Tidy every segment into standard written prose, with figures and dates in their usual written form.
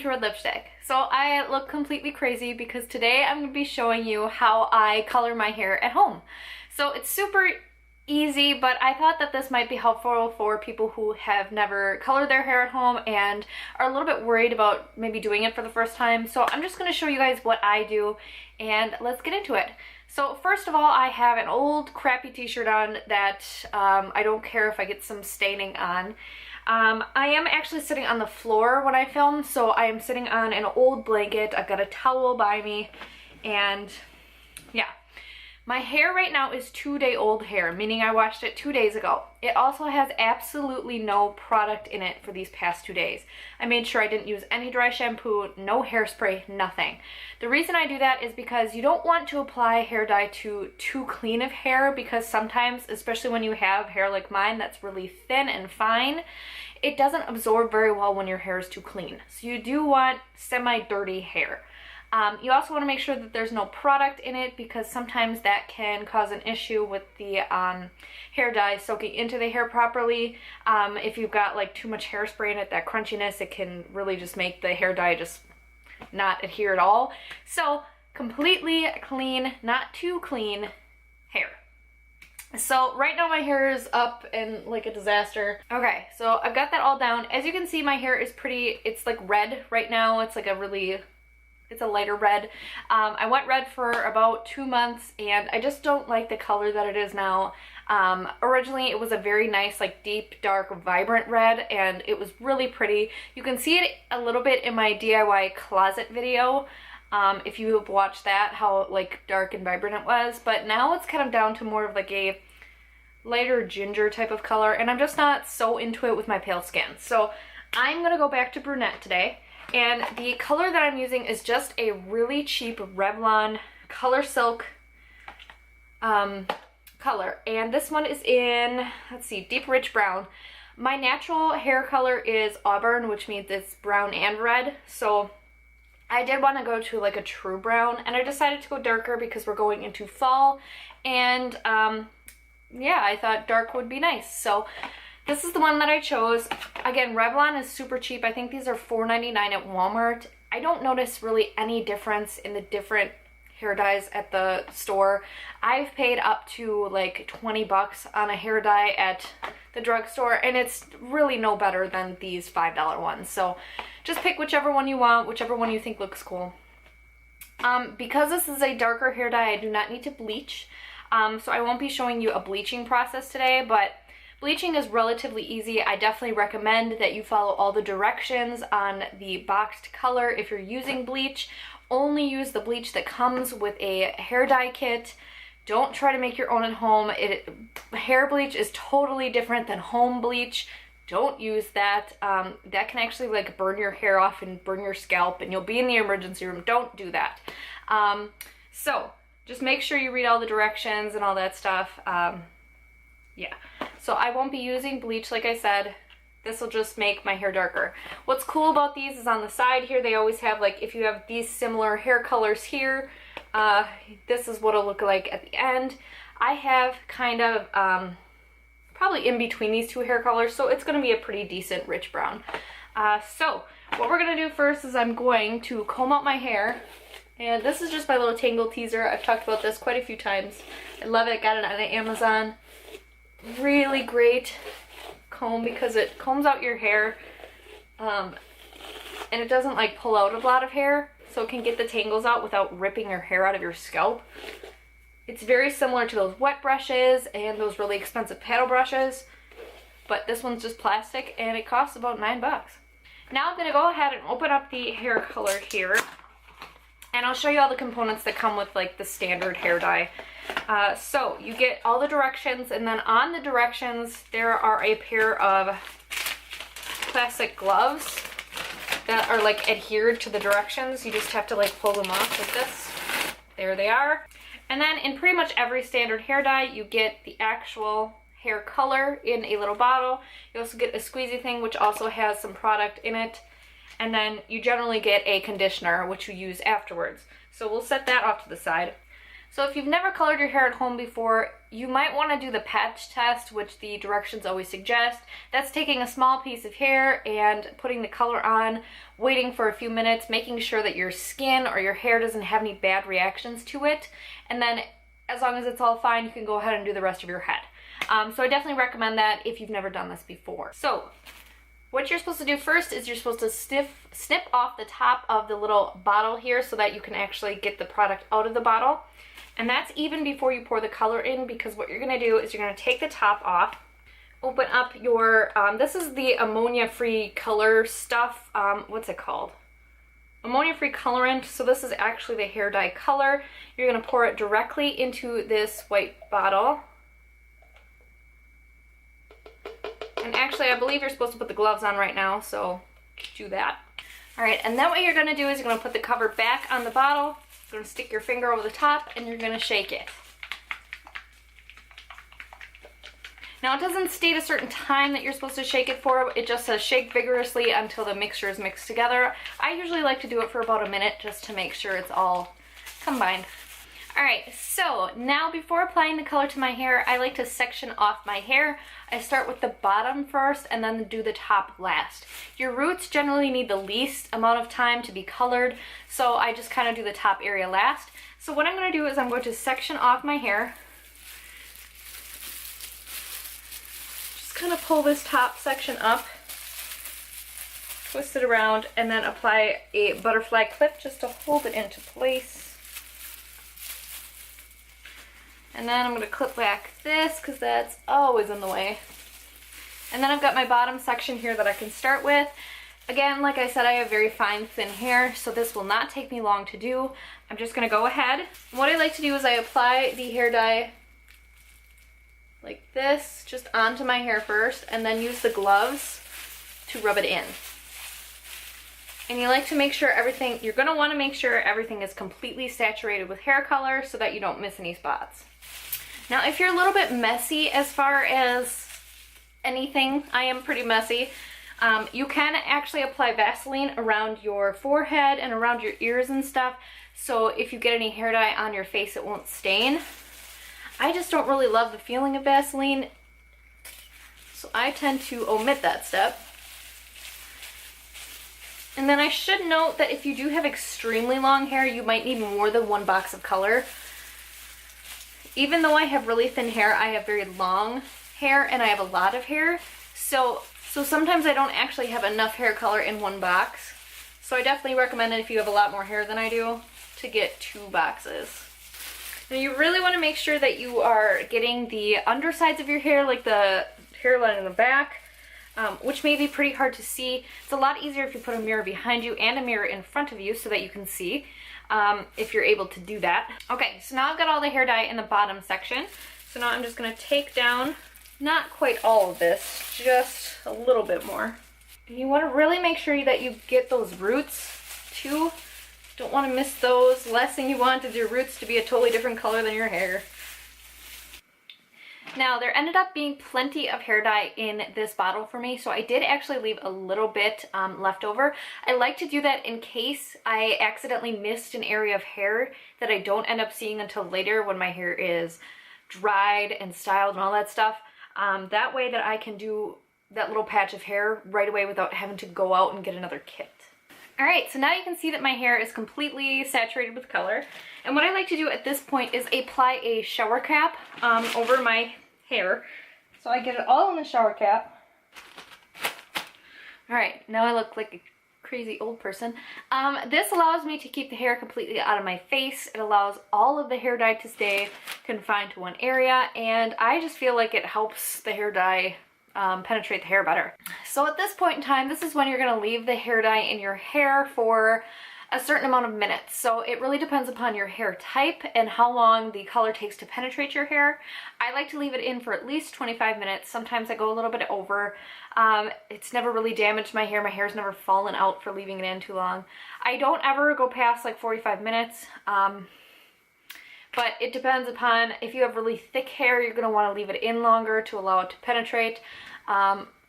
to Red Lipstick. So I look completely crazy because today I'm going to be showing you how I color my hair at home. So it's super easy, but I thought that this might be helpful for people who have never colored their hair at home and are a little bit worried about maybe doing it for the first time. So I'm just going to show you guys what I do and let's get into it. So first of all, I have an old crappy t-shirt on that I don't care if I get some staining on. I am actually sitting on the floor when I film, so I am sitting on an old blanket. I've got a towel by me, and yeah. My hair right now is 2-day-old hair, meaning I washed it 2 days ago. It also has absolutely no product in it for these past 2 days. I made sure I didn't use any dry shampoo, no hairspray, nothing. The reason I do that is because you don't want to apply hair dye to too clean of hair, because sometimes, especially when you have hair like mine that's really thin and fine, it doesn't absorb very well when your hair is too clean. So you do want semi-dirty hair. You also want to make sure that there's no product in it, because sometimes that can cause an issue with the hair dye soaking into the hair properly. If you've got like too much hairspray in it, that crunchiness, it can really just make the hair dye just not adhere at all. So completely clean, not too clean hair. So right now my hair is up and like a disaster. Okay, so I've got that all down. As you can see, my hair is pretty, it's like red right now. It's like it's a lighter red. I went red for about 2 months and I just don't like the color that it is now. Originally it was a very nice, like deep, dark, vibrant red, and it was really pretty. You can see it a little bit in my DIY closet video. If you have watched that, how like dark and vibrant it was, but now it's kind of down to more of like a lighter ginger type of color, and I'm just not so into it with my pale skin. So I'm gonna go back to brunette today. And the color that I'm using is just a really cheap Revlon Color Silk color. And this one is in, let's see, deep rich brown. My natural hair color is auburn, which means it's brown and red. So I did want to go to like a true brown, and I decided to go darker because we're going into fall. And yeah, I thought dark would be nice. So this is the one that I chose. Again, Revlon is super cheap. I think these are $4.99 at Walmart. I don't notice really any difference in the different hair dyes at the store. I've paid up to like 20 bucks on a hair dye at the drugstore, and it's really no better than these $5 ones. So just pick whichever one you want, whichever one you think looks cool. Because this is a darker hair dye, I do not need to bleach. So I won't be showing you a bleaching process today, but bleaching is relatively easy. I definitely recommend that you follow all the directions on the boxed color. If you're using bleach, only use the bleach that comes with a hair dye kit. Don't try to make your own at home. Hair bleach is totally different than home bleach. Don't use that. That can actually like burn your hair off and burn your scalp, and you'll be in the emergency room. Don't do that. So just make sure you read all the directions and all that stuff. Yeah, so I won't be using bleach, like I said. This will just make my hair darker. What's cool about these is on the side here, they always have like, if you have these similar hair colors here, this is what it'll look like at the end. I have kind of probably in between these two hair colors, so it's going to be a pretty decent rich brown. So what we're going to do first is I'm going to comb out my hair. And this is just my little Tangle Teaser. I've talked about this quite a few times. I love it. Got it on Amazon. Really great comb because it combs out your hair, and it doesn't like pull out a lot of hair, so it can get the tangles out without ripping your hair out of your scalp. It's very similar to those wet brushes and those really expensive paddle brushes, but this one's just plastic and it costs about 9 bucks. Now I'm going to go ahead and open up the hair color here, and I'll show you all the components that come with like the standard hair dye. So you get all the directions, and then on the directions there are a pair of plastic gloves that are like adhered to the directions. You just have to like pull them off like this. There they are. And then in pretty much every standard hair dye you get the actual hair color in a little bottle. You also get a squeezy thing which also has some product in it. And then you generally get a conditioner which you use afterwards. So we'll set that off to the side. So if you've never colored your hair at home before, you might want to do the patch test, which the directions always suggest. That's taking a small piece of hair and putting the color on, waiting for a few minutes, making sure that your skin or your hair doesn't have any bad reactions to it, and then as long as it's all fine, you can go ahead and do the rest of your head. So I definitely recommend that if you've never done this before. So what you're supposed to do first is you're supposed to snip off the top of the little bottle here so that you can actually get the product out of the bottle. And that's even before you pour the color in, because what you're going to do is you're going to take the top off, open up your, this is the ammonia-free color stuff, what's it called? Ammonia-free colorant. So this is actually the hair dye color. You're going to pour it directly into this white bottle. And actually, I believe you're supposed to put the gloves on right now, so do that. All right, and then what you're going to do is you're going to put the cover back on the bottle. You're going to stick your finger over the top and you're going to shake it. Now it doesn't state a certain time that you're supposed to shake it for. It just says shake vigorously until the mixture is mixed together. I usually like to do it for about a minute just to make sure it's all combined. Alright, so now before applying the color to my hair, I like to section off my hair. I start with the bottom first and then do the top last. Your roots generally need the least amount of time to be colored, so I just kind of do the top area last. So what I'm going to do is I'm going to section off my hair. Just kind of pull this top section up, twist it around, and then apply a butterfly clip just to hold it into place. And then I'm going to clip back this because that's always in the way. And then I've got my bottom section here that I can start with. Again, like I said, I have very fine, thin hair, so this will not take me long to do. I'm just going to go ahead. What I like to do is I apply the hair dye like this, just onto my hair first, and then use the gloves to rub it in. And you like to make sure everything, you're going to want to make sure everything is completely saturated with hair color so that you don't miss any spots. Now, if you're a little bit messy as far as anything, I am pretty messy, you can actually apply Vaseline around your forehead and around your ears and stuff, so if you get any hair dye on your face, it won't stain. I just don't really love the feeling of Vaseline, so I tend to omit that step. And then I should note that if you do have extremely long hair, you might need more than one box of color. Even though I have really thin hair, I have very long hair and I have a lot of hair. So sometimes I don't actually have enough hair color in one box. So I definitely recommend it if you have a lot more hair than I do to get 2 boxes. Now you really want to make sure that you are getting the undersides of your hair, like the hairline in the back, which may be pretty hard to see. It's a lot easier if you put a mirror behind you and a mirror in front of you so that you can see. If you're able to do that. Okay, so now I've got all the hair dye in the bottom section. So now I'm just going to take down, not quite all of this, just a little bit more. You want to really make sure that you get those roots too. Don't want to miss those. Last thing you want is your roots to be a totally different color than your hair. Now, there ended up being plenty of hair dye in this bottle for me, so I did actually leave a little bit left over. I like to do that in case I accidentally missed an area of hair that I don't end up seeing until later when my hair is dried and styled and all that stuff. That way that I can do that little patch of hair right away without having to go out and get another kit. Alright, so now you can see that my hair is completely saturated with color. And what I like to do at this point is apply a shower cap over my hair. So I get it all in the shower cap. Alright, now I look like a crazy old person. This allows me to keep the hair completely out of my face. It allows all of the hair dye to stay confined to one area, and I just feel like it helps the hair dye penetrate the hair better. So at this point in time, this is when you're going to leave the hair dye in your hair for a certain amount of minutes. So it really depends upon your hair type and how long the color takes to penetrate your hair. I like to leave it in for at least 25 minutes. Sometimes I go a little bit over. It's never really damaged my hair. My hair's never fallen out for leaving it in too long. I don't ever go past like 45 minutes. But it depends upon, if you have really thick hair, you're going to want to leave it in longer to allow it to penetrate.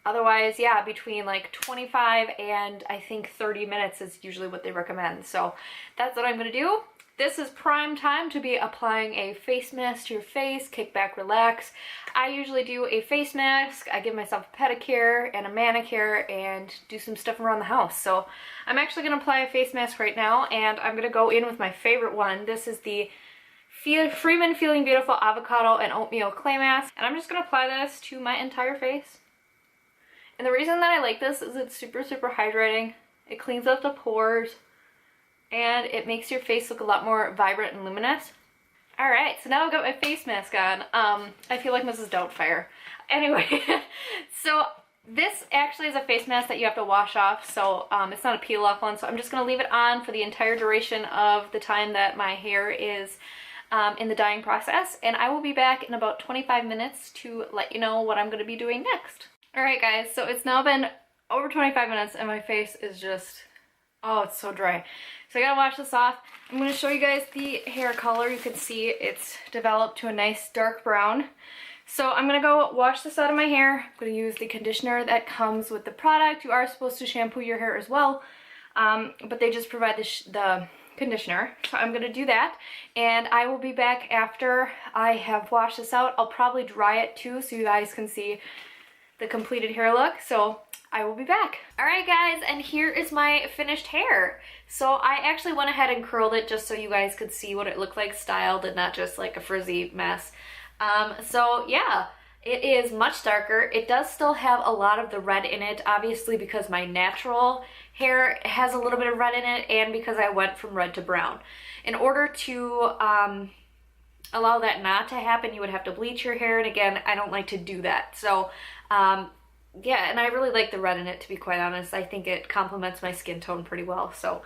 Otherwise, yeah, between like 25 and I think 30 minutes is usually what they recommend. So that's what I'm going to do. this is prime time to be applying a face mask to your face. Kick back, relax. I usually do a face mask, I give myself a pedicure and a manicure and do some stuff around the house. So I'm actually going to apply a face mask right now, and I'm going to go in with my favorite one. This is the Freeman Feeling Beautiful Avocado and Oatmeal Clay Mask, and I'm just going to apply this to my entire face. And the reason that I like this is it's super hydrating. It cleans up the pores and it makes your face look a lot more vibrant and luminous. Alright, so now I've got my face mask on. I feel like Mrs. Doubtfire. Anyway, so this actually is a face mask that you have to wash off, so it's not a peel off one, so I'm just going to leave it on for the entire duration of the time that my hair is in the dyeing process, and I will be back in about 25 minutes to let you know what I'm going to be doing next. Alright guys, so it's now been over 25 minutes and my face is just, oh, it's so dry. So I gotta wash this off. I'm going to show you guys the hair color. You can see it's developed to a nice dark brown. So I'm going to go wash this out of my hair. I'm going to use the conditioner that comes with the product. You are supposed to shampoo your hair as well, but they just provide the conditioner. So I'm going to do that, and I will be back after I have washed this out. I'll probably dry it too so you guys can see the completed hair look. So I will be back. Alright guys, and here is my finished hair. So I actually went ahead and curled it just so you guys could see what it looked like styled and not just like a frizzy mess. So yeah, it is much darker. It does still have a lot of the red in it, obviously because my natural hair has a little bit of red in it and because I went from red to brown. In order to allow that not to happen, you would have to bleach your hair, and again, I don't like to do that. So yeah, and I really like the red in it, to be quite honest. I think it complements my skin tone pretty well. So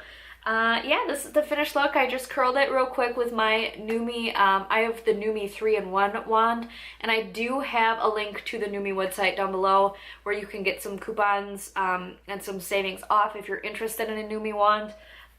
yeah, this is the finished look. I just curled it real quick with my Numi. I have the Numi 3-in-1 wand, and I do have a link to the Numi website down below where you can get some coupons and some savings off if you're interested in a Numi wand.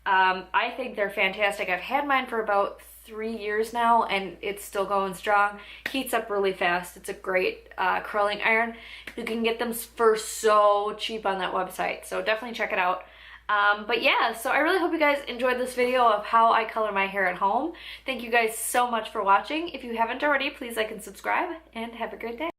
I think they're fantastic. I've had mine for about 3 years now and it's still going strong. Heats up really fast. It's a great curling iron. You can get them for so cheap on that website, so definitely check it out. But yeah, so I really hope you guys enjoyed this video of how I color my hair at home. Thank you guys so much for watching. If you haven't already, please like and subscribe, and have a great day.